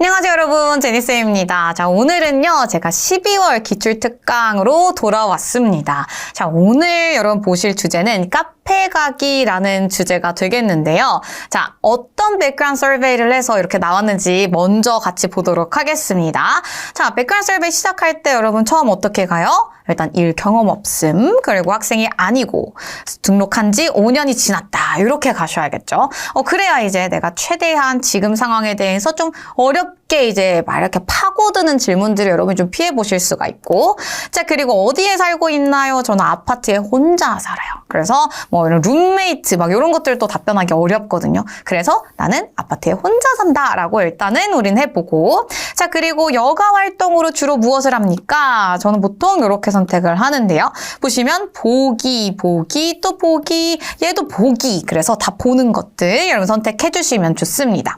안녕하세요 여러분, 제니쌤입니다. 자, 오늘은요 제가 12월 기출특강으로 돌아왔습니다. 자, 오늘 여러분 보실 주제는 카페 가기라는 주제가 되겠는데요. 자, 어떤 백그라운드 서베이를 해서 이렇게 나왔는지 먼저 같이 보도록 하겠습니다. 자, 백그라운드 서베이 시작할 때 여러분 처음 어떻게 가요? 일단 일 경험 없음, 그리고 학생이 아니고 등록한 지 5년이 지났다, 이렇게 가셔야겠죠. 그래야 이제 내가 최대한 지금 상황에 대해서 좀 어렵게 이제 막 이렇게 파고드는 질문들을 여러분이 좀 피해 보실 수가 있고, 자, 그리고 어디에 살고 있나요? 저는 아파트에 혼자 살아요. 그래서 뭐 이런 룸메이트 막 이런 것들도 답변하기 어렵거든요. 그래서 나는 아파트에 혼자 산다라고 일단은 우린 해보고, 자, 그리고 여가 활동으로 주로 무엇을 합니까? 저는 보통 이렇게 선택을 하는데요. 보시면 보기, 보기, 또 보기, 얘도 보기. 그래서 다 보는 것들 여러분 선택해 주시면 좋습니다.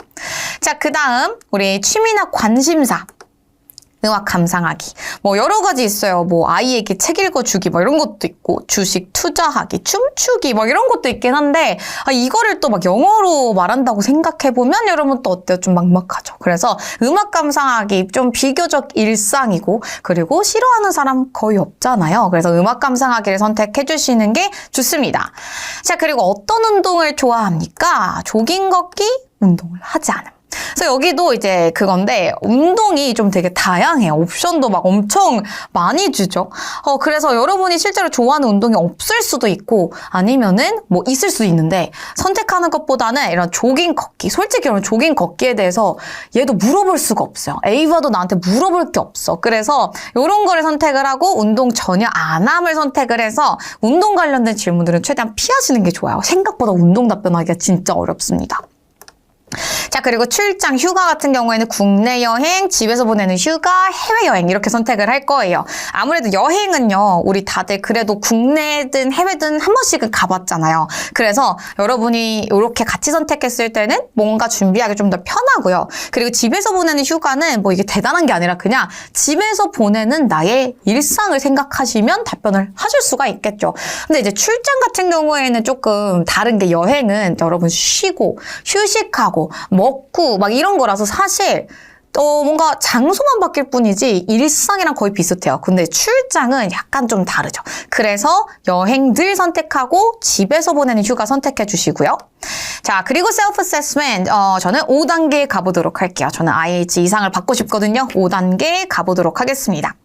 자, 그 다음 우리 취미나 관심사. 음악 감상하기. 뭐 여러 가지 있어요. 뭐 아이에게 책 읽어주기 뭐 이런 것도 있고, 주식 투자하기, 춤추기 뭐 이런 것도 있긴 한데, 이거를 또 막 영어로 말한다고 생각해보면 여러분 또 어때요? 좀 막막하죠. 그래서 음악 감상하기 좀 비교적 일상이고, 그리고 싫어하는 사람 거의 없잖아요. 그래서 음악 감상하기를 선택해 주시는 게 좋습니다. 자, 그리고 어떤 운동을 좋아합니까? 조깅 걷기, 운동을 하지 않음. 그래서 여기도 이제 그건데, 운동이 좀 되게 다양해요. 옵션도 막 엄청 많이 주죠. 그래서 여러분이 실제로 좋아하는 운동이 없을 수도 있고, 아니면은 뭐 있을 수도 있는데, 선택하는 것보다는 이런 조깅 걷기, 솔직히 여러분 조깅 걷기에 대해서 얘도 물어볼 수가 없어요. 에이바도 나한테 물어볼 게 없어. 그래서 이런 거를 선택을 하고 운동 전혀 안 함을 선택을 해서 운동 관련된 질문들은 최대한 피하시는 게 좋아요. 생각보다 운동 답변하기가 진짜 어렵습니다. 자, 그리고 출장, 휴가 같은 경우에는 국내 여행, 집에서 보내는 휴가, 해외여행 이렇게 선택을 할 거예요. 아무래도 여행은요, 우리 다들 그래도 국내든 해외든 한 번씩은 가봤잖아요. 그래서 여러분이 이렇게 같이 선택했을 때는 뭔가 준비하기 좀 더 편하고요. 그리고 집에서 보내는 휴가는 뭐 이게 대단한 게 아니라 그냥 집에서 보내는 나의 일상을 생각하시면 답변을 하실 수가 있겠죠. 근데 이제 출장 같은 경우에는 조금 다른 게, 여행은 여러분 쉬고 휴식하고 먹고 막 이런 거라서 사실 뭔가 장소만 바뀔 뿐이지 일상이랑 거의 비슷해요. 근데 출장은 약간 좀 다르죠. 그래서 여행들 선택하고 집에서 보내는 휴가 선택해 주시고요. 자, 그리고 셀프 어세스먼트, 저는 5단계 가보도록 할게요. 저는 IH 이상을 받고 싶거든요. 5단계 가보도록 하겠습니다.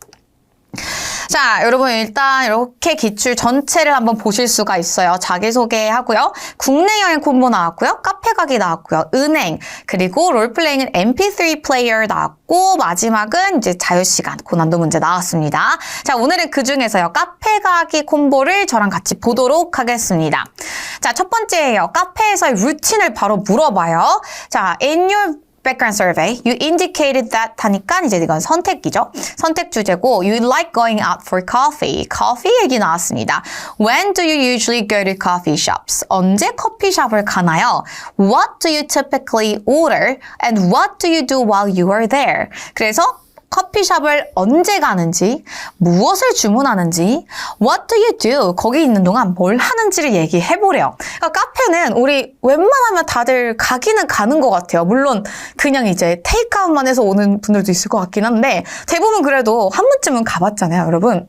자, 여러분 일단 이렇게 기출 전체를 한번 보실 수가 있어요. 자기소개하고요. 국내 여행 콤보 나왔고요. 카페 가기 나왔고요. 은행, 그리고 롤플레잉은 MP3 플레이어 나왔고, 마지막은 이제 자유시간 고난도 문제 나왔습니다. 자, 오늘은 그 중에서요. 카페 가기 콤보를 저랑 같이 보도록 하겠습니다. 자, 첫 번째예요. 카페에서의 루틴을 바로 물어봐요. 자, in your background survey, you indicated that 하니까 이제 이건 선택이죠. 선택 주제고, you like going out for coffee. coffee 얘기 나왔습니다. When do you usually go to coffee shops? 언제 커피숍을 가나요? What do you typically order? And what do you do while you are there? 그래서 커피숍을 언제 가는지, 무엇을 주문하는지, what do you do? 거기 있는 동안 뭘 하는지를 얘기해보래요. 그러니까 카페는 우리 웬만하면 다들 가기는 가는 것 같아요. 물론 그냥 이제 테이크아웃만 해서 오는 분들도 있을 것 같긴 한데, 대부분 그래도 한 번쯤은 가봤잖아요, 여러분.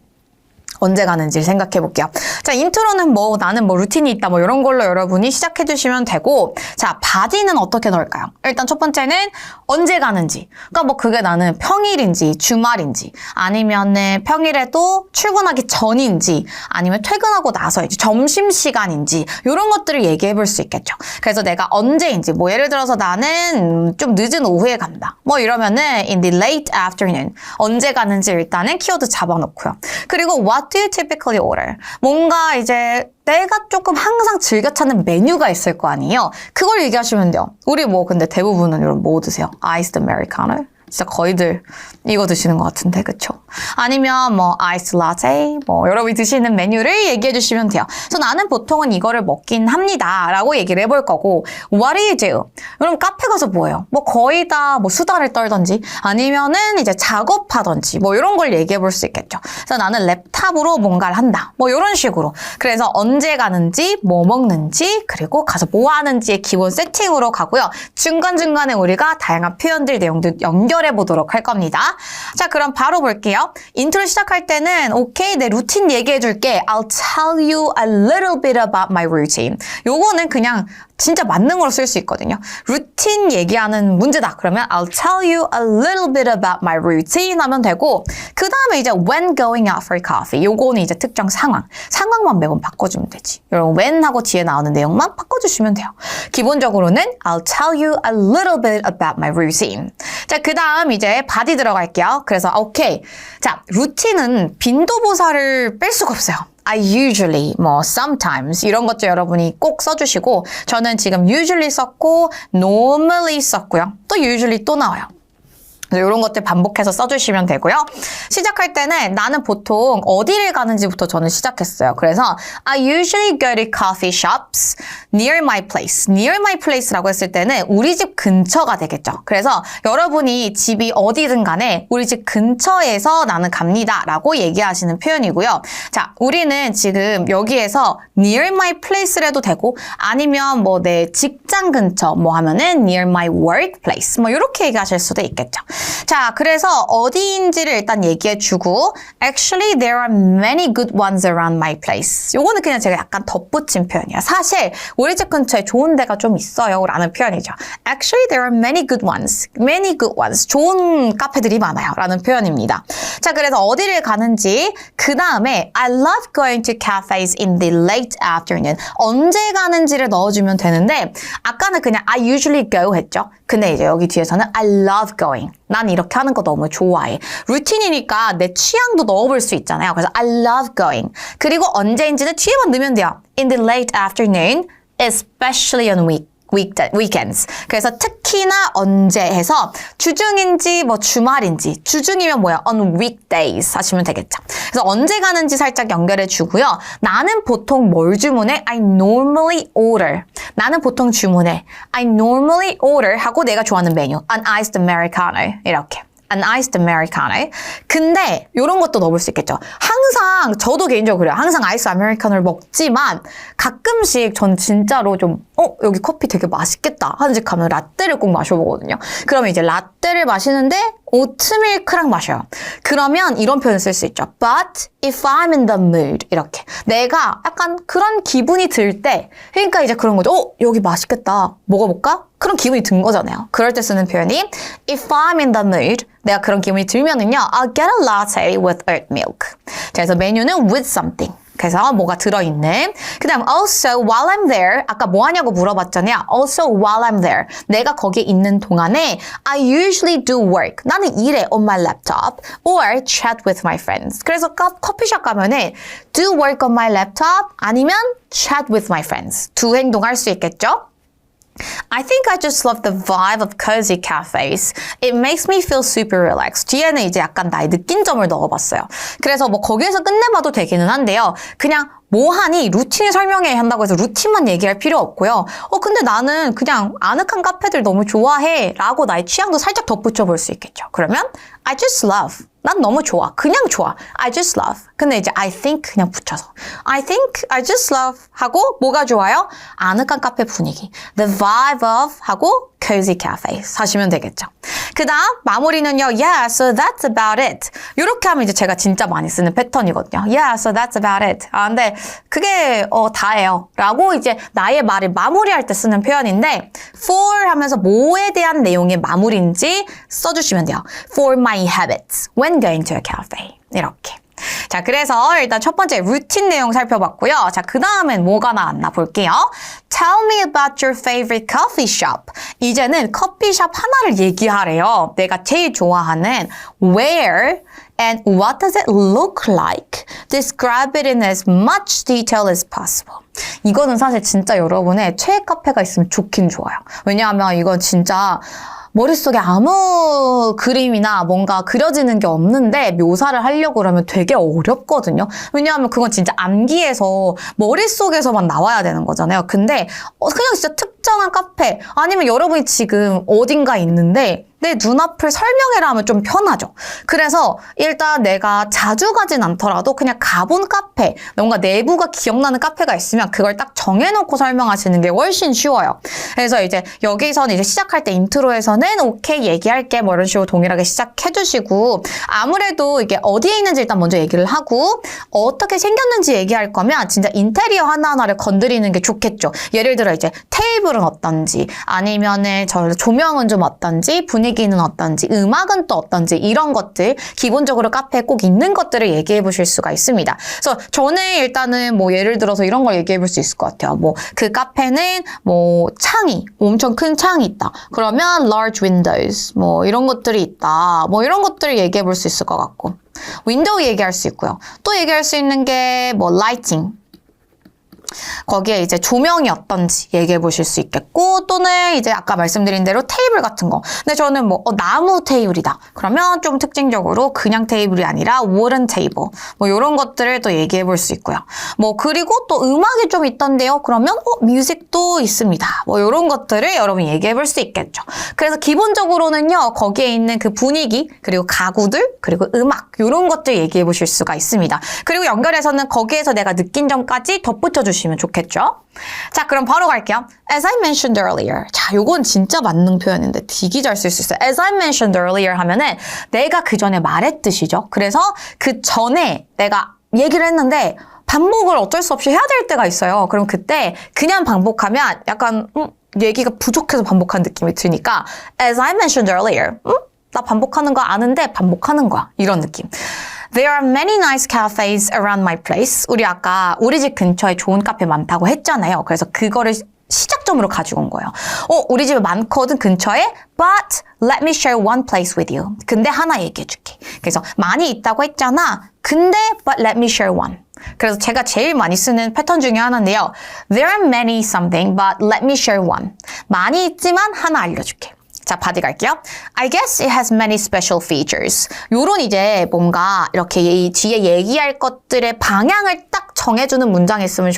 언제 가는지 생각해 볼게요. 자, 인트로는 뭐 나는 뭐 루틴이 있다 뭐 이런 걸로 여러분이 시작해 주시면 되고, 자, 바디는 어떻게 넣을까요? 일단 첫 번째는 언제 가는지. 그러니까 뭐 그게 나는 평일인지 주말인지, 아니면은 평일에도 출근하기 전인지, 아니면 퇴근하고 나서인지, 점심시간인지, 이런 것들을 얘기해 볼 수 있겠죠. 그래서 내가 언제인지, 뭐 예를 들어서 나는 좀 늦은 오후에 간다, 뭐 이러면은 in the late afternoon, 언제 가는지 일단은 키워드 잡아놓고요. 그리고 what do you typically order? 뭔가 이제 내가 조금 항상 즐겨 찾는 메뉴가 있을 거 아니에요? 그걸 얘기하시면 돼요. 우리 뭐 근데 대부분은 여러분 뭐 드세요? 아이스드 아메리카노? 진짜 거의들 이거 드시는 것 같은데, 그쵸? 아니면 뭐 아이스 라떼, 뭐 여러분이 드시는 메뉴를 얘기해 주시면 돼요. 그래서 나는 보통은 이거를 먹긴 합니다 라고 얘기를 해볼 거고, What do you do? 여러분 카페 가서 뭐예요? 뭐 거의 다 뭐 수다를 떨던지 아니면은 이제 작업하던지 뭐 이런 걸 얘기해 볼 수 있겠죠. 그래서 나는 랩탑으로 뭔가를 한다, 뭐 이런 식으로. 그래서 언제 가는지, 뭐 먹는지, 그리고 가서 뭐 하는지의 기본 세팅으로 가고요. 중간중간에 우리가 다양한 표현들 내용들 연결해 보도록 할 겁니다. 자, 그럼 바로 볼게요. 인트로 시작할 때는 오케이, 내 루틴 얘기해 줄게. I'll tell you a little bit about my routine. 요거는 그냥 진짜 만능으로 쓸 수 있거든요. 루틴 얘기하는 문제다. 그러면 I'll tell you a little bit about my routine 하면 되고, 그 다음에 이제 when going out for coffee. 요거는 이제 특정 상황만 매번 바꿔주면 되지. 여러분 when 하고 뒤에 나오는 내용만 바꿔주시면 돼요. 기본적으로는 I'll tell you a little bit about my routine. 자, 그 다음 이제 body 들어갈게요. 그래서 오케이. 자, 루틴은 빈도보사를 뺄 수가 없어요. I usually, 뭐 sometimes 이런 것도 여러분이 꼭 써주시고, 저는 지금 usually 썼고 normally 썼고요. 또 usually 또 나와요. 이런 것들 반복해서 써주시면 되고요. 시작할 때는 나는 보통 어디를 가는지부터 저는 시작했어요. 그래서 I usually go to coffee shops near my place. near my place라고 했을 때는 우리 집 근처가 되겠죠. 그래서 여러분이 집이 어디든 간에 우리 집 근처에서 나는 갑니다 라고 얘기하시는 표현이고요. 자, 우리는 지금 여기에서 near my place라도 되고, 아니면 뭐 내 직장 근처 뭐 하면은 near my workplace 뭐 이렇게 얘기하실 수도 있겠죠. 자, 그래서 어디인지를 일단 얘기해주고, Actually, there are many good ones around my place. 요거는 그냥 제가 약간 덧붙인 표현이에요. 사실 우리 집 근처에 좋은 데가 좀 있어요 라는 표현이죠. Actually, there are many good ones. Many good ones. 좋은 카페들이 많아요 라는 표현입니다. 자, 그래서 어디를 가는지, 그 다음에 I love going to cafes in the late afternoon. 언제 가는지를 넣어주면 되는데, 아까는 그냥 I usually go 했죠. 근데 이제 여기 뒤에서는 I love going. 난 이렇게 하는 거 너무 좋아해. 루틴이니까 내 취향도 넣어볼 수 있잖아요. 그래서 I love going. 그리고 언제인지는 뒤에만 넣으면 돼요. In the late afternoon, especially on weekends. 그래서 특히나 언제 해서 주중인지 뭐 주말인지, 주중이면 뭐야? on weekdays 하시면 되겠죠. 그래서 언제 가는지 살짝 연결해 주고요. 나는 보통 뭘 주문해? I normally order. 나는 보통 주문해. I normally order 하고 내가 좋아하는 메뉴. An iced Americano. 이렇게. An iced Americano. 근데 이런 것도 넣어볼 수 있겠죠. 항상 저도 개인적으로 그래요. 항상 아이스 아메리카노를 먹지만 가끔씩 전 진짜로 좀 여기 커피 되게 맛있겠다 하는 집 가면 라떼를 꼭 마셔보거든요. 그러면 이제 라떼를 마시는데 오트밀크랑 마셔요. 그러면 이런 표현을 쓸 수 있죠. But if I'm in the mood. 이렇게. 내가 약간 그런 기분이 들 때, 그러니까 이제 그런 거죠. 여기 맛있겠다. 먹어볼까? 그런 기분이 든 거잖아요. 그럴 때 쓰는 표현이 If I'm in the mood. 내가 그런 기분이 들면은요. I'll get a latte with oat milk. 그래서 메뉴는 with something. 그래서 뭐가 들어있는. 그 다음 also while I'm there. 아까 뭐 하냐고 물어봤잖아요. Also while I'm there. 내가 거기에 있는 동안에 I usually do work. 나는 일해 on my laptop or chat with my friends. 그래서 커피숍 가면은 do work on my laptop 아니면 chat with my friends. 두 행동 할 수 있겠죠? I think I just love the vibe of cozy cafes. It makes me feel super relaxed. 뒤에는 이제 약간 나의 느낀 점을 넣어봤어요. 그래서 뭐 거기에서 끝내봐도 되기는 한데요. 그냥 뭐 하니? 루틴을 설명해야 한다고 해서 루틴만 얘기할 필요 없고요. 근데 나는 그냥 아늑한 카페들 너무 좋아해 라고 나의 취향도 살짝 덧붙여 볼 수 있겠죠. 그러면 I just love. 난 너무 좋아. 그냥 좋아. I just love. 근데 이제 I think 그냥 붙여서 I think I just love 하고 뭐가 좋아요? 아늑한 카페 분위기. The vibe of 하고 cozy cafes 하시면 되겠죠. 그 다음 마무리는요. Yeah, so that's about it. 이렇게 하면 이제 제가 진짜 많이 쓰는 패턴이거든요. Yeah, so that's about it. 근데 그게 다예요. 라고 이제 나의 말을 마무리할 때 쓰는 표현인데 for 하면서 뭐에 대한 내용의 마무리인지 써주시면 돼요. For my habits when going to a cafe. 이렇게. 자, 그래서 일단 첫 번째 루틴 내용 살펴봤고요. 자, 그 다음엔 뭐가 나왔나 볼게요. Tell me about your favorite coffee shop. 이제는 커피숍 하나를 얘기하래요. 내가 제일 좋아하는 where and what does it look like? Describe it in as much detail as possible. 이거는 사실 진짜 여러분의 최애 카페가 있으면 좋긴 좋아요. 왜냐하면 이건 진짜 머릿속에 아무 그림이나 뭔가 그려지는 게 없는데 묘사를 하려고 그러면 되게 어렵거든요. 왜냐하면 그건 진짜 암기해서 머릿속에서만 나와야 되는 거잖아요. 근데 그냥 진짜 특정한 카페 아니면 여러분이 지금 어딘가 있는데 내 눈앞을 설명해라 하면 좀 편하죠. 그래서 일단 내가 자주 가진 않더라도 그냥 가본 카페, 뭔가 내부가 기억나는 카페가 있으면 그걸 딱 정해놓고 설명하시는 게 훨씬 쉬워요. 그래서 이제 여기서는 이제 시작할 때 인트로에서는 오케이 얘기할게 뭐 이런 식으로 동일하게 시작해주시고 아무래도 이게 어디에 있는지 일단 먼저 얘기를 하고 어떻게 생겼는지 얘기할 거면 진짜 인테리어 하나하나를 건드리는 게 좋겠죠. 예를 들어 이제 테이블은 어떤지 아니면은 저 조명은 좀 어떤지 분위기는 어떤지 음악은 또 어떤지 이런 것들 기본적으로 카페에 꼭 있는 것들을 얘기해 보실 수가 있습니다. 그래서 저는 일단은 뭐 예를 들어서 이런 걸 얘기해 볼 수 있을 것 같아요. 뭐 그 카페는 뭐 창이 엄청 큰 창이 있다. 그러면 large windows 뭐 이런 것들이 있다. 뭐 이런 것들을 얘기해 볼 수 있을 것 같고 윈도우 얘기할 수 있고요. 또 얘기할 수 있는 게 뭐 lighting 거기에 이제 조명이 어떤지 얘기해 보실 수 있겠고 또는 이제 아까 말씀드린 대로 테이블 같은 거 근데 저는 뭐 나무 테이블이다 그러면 좀 특징적으로 그냥 테이블이 아니라 wooden table 뭐 이런 것들을 또 얘기해 볼 수 있고요 뭐 그리고 또 음악이 좀 있던데요 그러면 뮤직도 있습니다 뭐 이런 것들을 여러분이 얘기해 볼 수 있겠죠 그래서 기본적으로는요 거기에 있는 그 분위기 그리고 가구들 그리고 음악 이런 것들 얘기해 보실 수가 있습니다 그리고 연결해서는 거기에서 내가 느낀 점까지 덧붙여 주시면 좋겠죠? 자, 그럼 바로 갈게요. As I mentioned earlier. 자, 요건 진짜 만능 표현인데 되게 잘 쓸 수 있어요. As I mentioned earlier 하면은 내가 그 전에 말했듯이죠. 그래서 그 전에 내가 얘기를 했는데 반복을 어쩔 수 없이 해야 될 때가 있어요. 그럼 그때 그냥 반복하면 약간 얘기가 부족해서 반복한 느낌이 드니까 As I mentioned earlier. 나 반복하는 거 아는데 반복하는 거야. 이런 느낌. There are many nice cafes around my place. 우리 아까 우리 집 근처에 좋은 카페 많다고 했잖아요. 그래서 그거를 시작점으로 가지고 온 거예요. 우리 집에 많거든 근처에. But let me share one place with you. 근데 하나 얘기해 줄게. 그래서 많이 있다고 했잖아. 근데 but let me share one. 그래서 제가 제일 많이 쓰는 패턴 중에 하나인데요. There are many something but let me share one. 많이 있지만 하나 알려줄게. 자, 바디 갈게요. I guess it has many special features. 요런 이제 뭔가 이렇게 뒤에 얘기할 것들의 방향을 딱 정해주는 문장이 있으면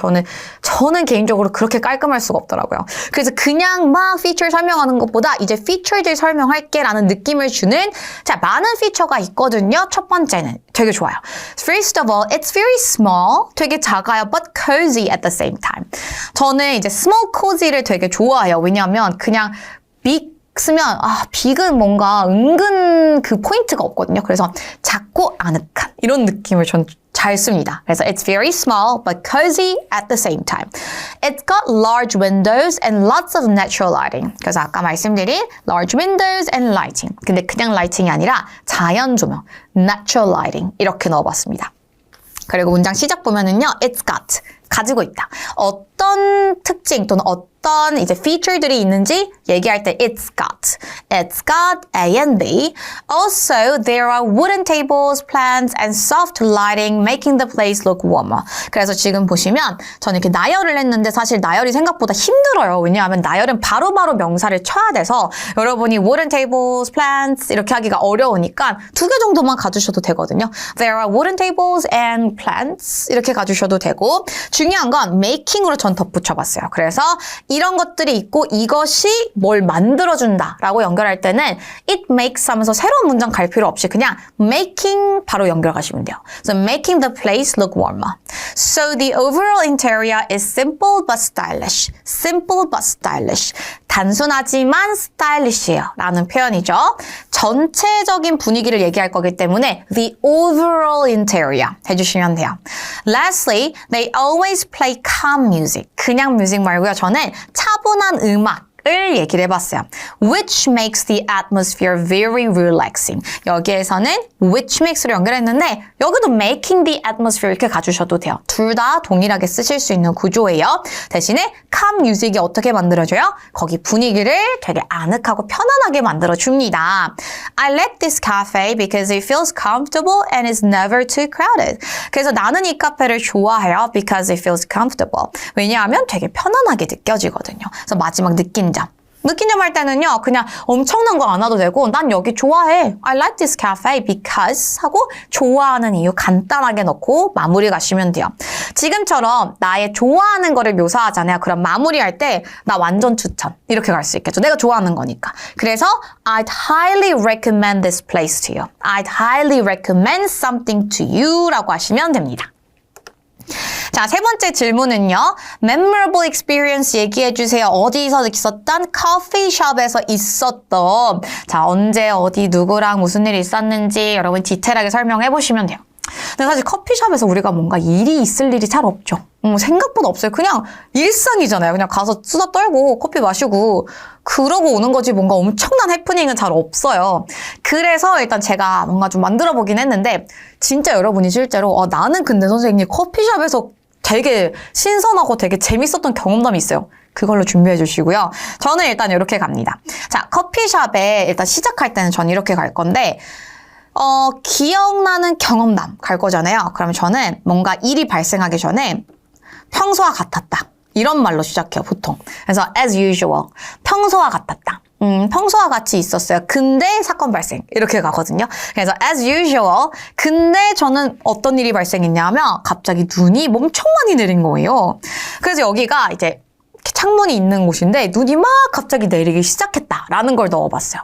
저는 개인적으로 그렇게 깔끔할 수가 없더라고요. 그래서 그냥 막 피처 설명하는 것보다 이제 피처들 설명할게 라는 느낌을 주는 자, 많은 피처가 있거든요. 첫 번째는 되게 좋아요. First of all, it's very small. 되게 작아요. But cozy at the same time. 저는 이제 small cozy를 되게 좋아해요. 왜냐하면 그냥 big 쓰면 빅은 뭔가 은근 그 포인트가 없거든요. 그래서 작고 아늑한 이런 느낌을 전 잘 씁니다. 그래서 it's very small but cozy at the same time. It's got large windows and lots of natural lighting. 그래서 아까 말씀드린 large windows and lighting. 근데 그냥 라이팅이 아니라 자연 조명, natural lighting 이렇게 넣어봤습니다. 그리고 문장 시작 보면은요, it's got 가지고 있다. 어떤 특징 또는 어떤 이제 feature들이 있는지 얘기할 때 it's got A and B. Also, there are wooden tables, plants, and soft lighting, making the place look warmer. 그래서 지금 보시면 저는 이렇게 나열을 했는데 사실 나열이 생각보다 힘들어요. 왜냐하면 나열은 바로바로 명사를 쳐야 돼서 여러분이 wooden tables, plants 이렇게 하기가 어려우니까 2개 정도만 가주셔도 되거든요. There are wooden tables and plants 이렇게 가주셔도 되고 중요한 건 making으로 전 덧붙여봤어요. 그래서 이런 것들이 있고 이것이 뭘 만들어준다 라고 연결할 때는 it makes 하면서 새로운 문장 갈 필요 없이 그냥 making 바로 연결 가시면 돼요. So making the place look warmer. So the overall interior is simple but stylish. Simple but stylish. 단순하지만 stylish해요 라는 표현이죠. 전체적인 분위기를 얘기할 거기 때문에 the overall interior 해주시면 돼요. Lastly, they always play calm music. 그냥 뮤직 말고요. 저는 차분한 음악을 얘기를 해봤어요. Which makes the atmosphere very relaxing. 여기에서는 which makes로 연결했는데 여기도 making the atmosphere 이렇게 가주셔도 돼요. 둘 다 동일하게 쓰실 수 있는 구조예요. 대신에 calm music이 어떻게 만들어져요? 거기 분위기를 되게 아늑하고 편안하게 만들어줍니다. I like this cafe because it feels comfortable and is never too crowded. 그래서 나는 이 카페를 좋아해요 because it feels comfortable. 왜냐하면 되게 편안하게 느껴지거든요. 그래서 마지막 느낀 점. 느낀 점 할 때는요, 그냥 엄청난 거 안 와도 되고, 난 여기 좋아해. I like this cafe because 하고 좋아하는 이유 간단하게 넣고 마무리 가시면 돼요. 지금처럼 나의 좋아하는 거를 묘사하잖아요. 그럼 마무리할 때 나 완전 추천. 이렇게 갈 수 있겠죠. 내가 좋아하는 거니까. 그래서 I'd highly recommend this place to you. I'd highly recommend something to you 라고 하시면 됩니다. 자, 세 번째 질문은요. Memorable experience 얘기해주세요. 어디서 있었던? 커피숍에서 있었던. 자, 언제, 어디, 누구랑 무슨 일이 있었는지 여러분 디테일하게 설명해보시면 돼요. 근데 사실 커피숍에서 우리가 뭔가 일이 있을 일이 잘 없죠. 생각보다 없어요. 그냥 일상이잖아요. 그냥 가서 수다 떨고 커피 마시고 그러고 오는 거지 뭔가 엄청난 해프닝은 잘 없어요. 그래서 일단 제가 뭔가 좀 만들어 보긴 했는데 진짜 여러분이 실제로 나는 근데 선생님 커피숍에서 되게 신선하고 되게 재밌었던 경험담이 있어요. 그걸로 준비해 주시고요. 저는 일단 이렇게 갑니다. 자, 커피숍에 일단 시작할 때는 전 이렇게 갈 건데 기억나는 경험담 갈 거잖아요. 그럼 저는 뭔가 일이 발생하기 전에 평소와 같았다. 이런 말로 시작해요, 보통. 그래서 as usual. 평소와 같았다. 평소와 같이 있었어요. 근데 사건 발생. 이렇게 가거든요. 그래서 as usual. 근데 저는 어떤 일이 발생했냐면 갑자기 눈이 엄청 많이 내린 거예요. 그래서 여기가 이제 창문이 있는 곳인데 눈이 막 갑자기 내리기 시작했다라는 걸 넣어봤어요.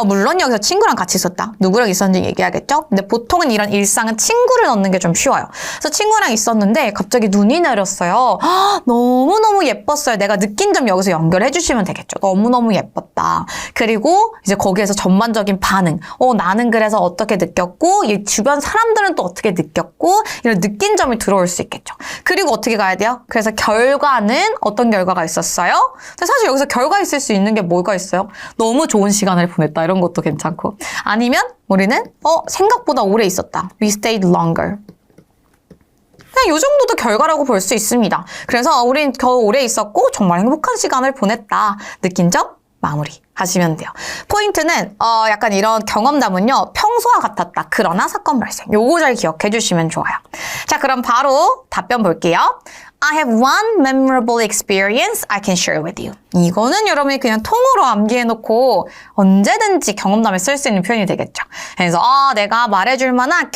물론 여기서 친구랑 같이 있었다. 누구랑 있었는지 얘기하겠죠? 근데 보통은 이런 일상은 친구를 넣는 게 좀 쉬워요. 그래서 친구랑 있었는데 갑자기 눈이 내렸어요. 너무너무 예뻤어요. 내가 느낀 점 여기서 연결해 주시면 되겠죠. 너무너무 예뻤다. 그리고 이제 거기에서 전반적인 반응. 나는 그래서 어떻게 느꼈고 이 주변 사람들은 또 어떻게 느꼈고 이런 느낀 점이 들어올 수 있겠죠. 그리고 어떻게 가야 돼요? 그래서 결과는 어떤 결과가 있었어요? 근데 사실 여기서 결과 있을 수 있는 게 뭐가 있어요? 너무 좋은 시간을 보냈다. 이런 것도 괜찮고. 아니면 우리는 생각보다 오래 있었다. We stayed longer. 그냥 이 정도도 결과라고 볼 수 있습니다. 그래서 우린 더 오래 있었고 정말 행복한 시간을 보냈다. 느낀 점 마무리 하시면 돼요. 포인트는 약간 이런 경험담은요. 평소와 같았다. 그러나 사건 발생. 요거 잘 기억해 주시면 좋아요. 자, 그럼 바로 답변 볼게요. I have one memorable experience I can share with you. 이거는 여러분이 그냥 통으로 암기해놓고 언제든지 경험담에 쓸 수 있는 표현이 되겠죠. 그래서 내가 말해줄 만한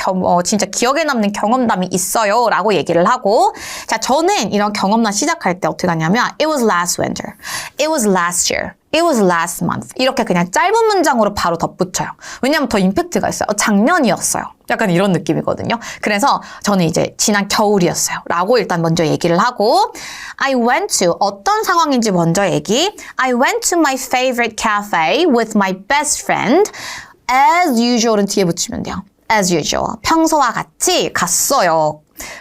진짜 기억에 남는 경험담이 있어요 라고 얘기를 하고 자, 저는 이런 경험담 시작할 때 어떻게 하냐면 It was last winter. It was last year. It was last month. 이렇게 그냥 짧은 문장으로 바로 덧붙여요. 왜냐면 더 임팩트가 있어요. 작년이었어요. 약간 이런 느낌이거든요. 그래서 저는 이제 지난 겨울이었어요. 라고 일단 먼저 얘기를 하고 I went to 어떤 상황인지 먼저 얘기. I went to my favorite cafe with my best friend. As usual은 뒤에 붙이면 돼요. As usual. 평소와 같이 갔어요.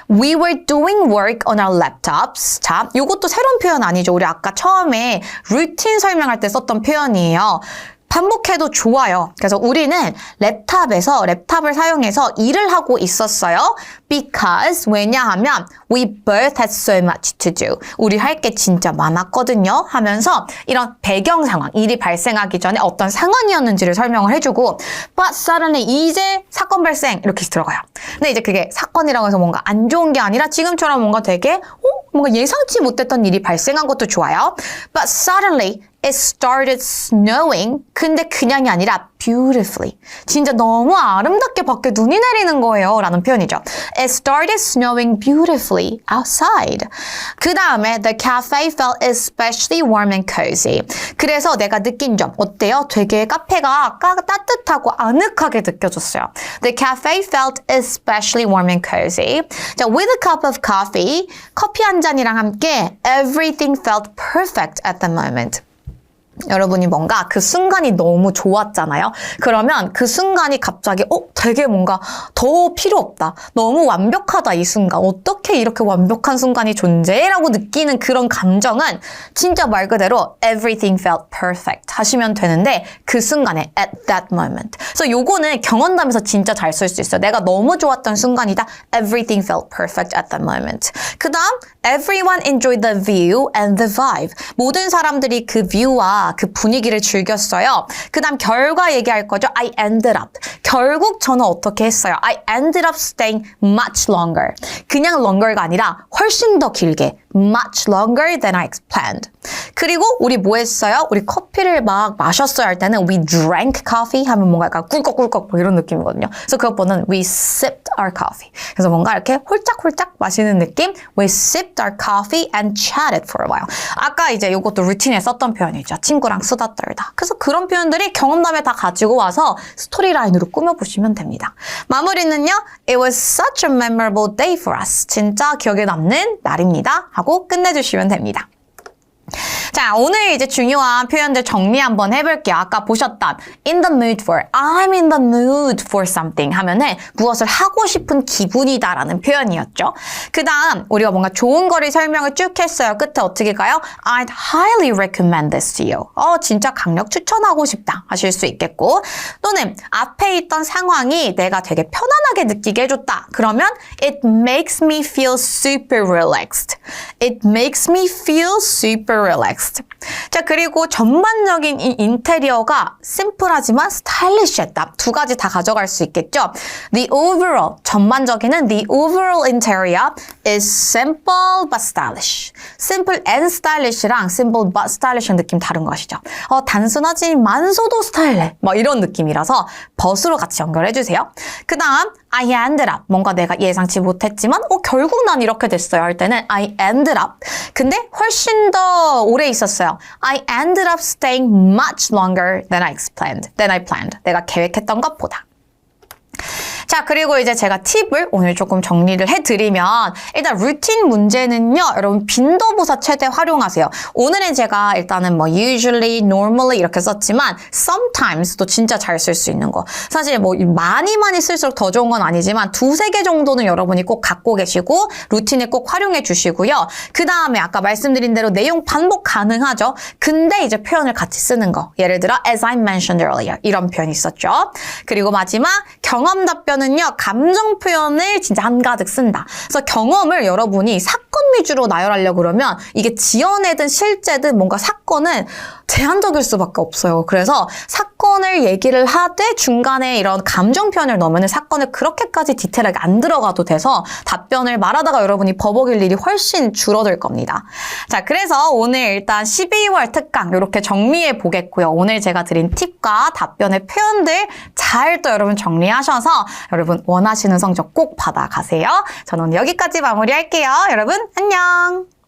We were doing work on our laptops. 자, 이것도 새로운 표현 아니죠. 우리 아까 처음에 루틴 설명할 때 썼던 표현이에요. 반복해도 좋아요. 그래서 우리는 랩탑을 사용해서 일을 하고 있었어요. Because 왜냐하면 we both had so much to do. 우리 할 게 진짜 많았거든요. 하면서 이런 배경 상황, 일이 발생하기 전에 어떤 상황이었는지를 설명을 해주고 But suddenly 이제 사건 발생 이렇게 들어가요. 근데 이제 그게 사건이라고 해서 뭔가 안 좋은 게 아니라 지금처럼 뭔가 되게 뭔가 예상치 못했던 일이 발생한 것도 좋아요. But suddenly it started snowing. 근데 그냥이 아니라 beautifully. 진짜 너무 아름답게 밖에 눈이 내리는 거예요. 라는 표현이죠. It started snowing beautifully outside. 그 다음에 the cafe felt especially warm and cozy. 그래서 내가 느낀 점 어때요? 되게 카페가 따뜻하고 아늑하게 느껴졌어요. The cafe felt especially warm and cozy. 자, with a cup of coffee, 커피 한 잔이랑 함께 everything felt perfect at the moment. 여러분이 뭔가 그 순간이 너무 좋았잖아요. 그러면 그 순간이 갑자기 되게 뭔가 더 필요 없다. 너무 완벽하다 이 순간. 어떻게 이렇게 완벽한 순간이 존재해? 라고 느끼는 그런 감정은 진짜 말 그대로 everything felt perfect 하시면 되는데 그 순간에 at that moment. 그래서 요거는 경험담에서 진짜 잘 쓸 수 있어요. 내가 너무 좋았던 순간이다. Everything felt perfect at that moment. 그 다음 everyone enjoyed the view and the vibe. 모든 사람들이 그 뷰와 그 분위기를 즐겼어요. 그 다음 결과 얘기할 거죠. I ended up. 결국 저는 어떻게 했어요? I ended up staying much longer. 그냥 longer가 아니라 훨씬 더 길게 much longer than I planned. 그리고 우리 뭐 했어요? 우리 커피를 막 마셨어야 할 때는 we drank coffee 하면 뭔가 약간 꿀꺽꿀꺽 뭐 이런 느낌이거든요. 그래서 그것보다는 we sipped our coffee. 그래서 뭔가 이렇게 홀짝홀짝 마시는 느낌. We sipped our coffee and chatted for a while. 아까 이제 이것도 루틴에 썼던 표현이죠. 친구랑 수다 떨다. 그래서 그런 표현들이 경험담에 다 가지고 와서 스토리라인으로 꾸며보시면 됩니다. 마무리는요. It was such a memorable day for us. 진짜 기억에 남는 날입니다. 하고 끝내주시면 됩니다. 자, 오늘 이제 중요한 표현들 정리 한번 해볼게요. 아까 보셨던 in the mood for, I'm in the mood for something 하면은 무엇을 하고 싶은 기분이다 라는 표현이었죠. 그 다음 우리가 뭔가 좋은 거를 설명을 쭉 했어요. 끝에 어떻게 가요? I'd highly recommend this to you. 진짜 강력 추천하고 싶다 하실 수 있겠고, 또는 앞에 있던 상황이 내가 되게 편안하게 느끼게 해줬다. 그러면 it makes me feel super relaxed. It makes me feel super relaxed. 자, 그리고 전반적인 이 인테리어가 심플하지만 스타일리시했다. 두 가지 다 가져갈 수 있겠죠. The overall, 전반적인은 the overall interior is simple but stylish. Simple and stylish랑 simple but stylish한 느낌 다른 것이죠. 단순하지만서도 스타일해. 뭐 이런 느낌이라서 but으로 같이 연결해주세요. 그 다음 I ended up. 뭔가 내가 예상치 못했지만 결국 난 이렇게 됐어요 할 때는 I ended up. 근데 훨씬 더 오래 있었어요. I ended up staying much longer than I planned. 내가 계획했던 것보다. 자, 그리고 이제 제가 팁을 오늘 조금 정리를 해드리면, 일단 루틴 문제는요, 여러분 빈도부사 최대 활용하세요. 오늘은 제가 일단은 뭐 usually, normally 이렇게 썼지만 sometimes도 진짜 잘 쓸 수 있는 거. 사실 뭐 많이 쓸수록 더 좋은 건 아니지만 두세 개 정도는 여러분이 꼭 갖고 계시고 루틴에 꼭 활용해 주시고요. 그 다음에 아까 말씀드린 대로 내용 반복 가능하죠. 근데 이제 표현을 같이 쓰는 거. 예를 들어 as I mentioned earlier 이런 표현이 있었죠. 그리고 마지막 경험 답변은요, 감정 표현을 진짜 한가득 쓴다. 그래서 경험을 여러분이 사건 위주로 나열하려고 그러면 이게 지어내든 실제든 뭔가 사건은 제한적일 수밖에 없어요. 그래서 사건을 얘기를 하되 중간에 이런 감정 표현을 넣으면 사건을 그렇게까지 디테일하게 안 들어가도 돼서 답변을 말하다가 여러분이 버벅일 일이 훨씬 줄어들 겁니다. 자, 그래서 오늘 일단 12월 특강 이렇게 정리해 보겠고요. 오늘 제가 드린 팁과 답변의 표현들 잘 또 여러분 정리하셔서 여러분 원하시는 성적 꼭 받아가세요. 저는 여기까지 마무리할게요. 여러분 안녕!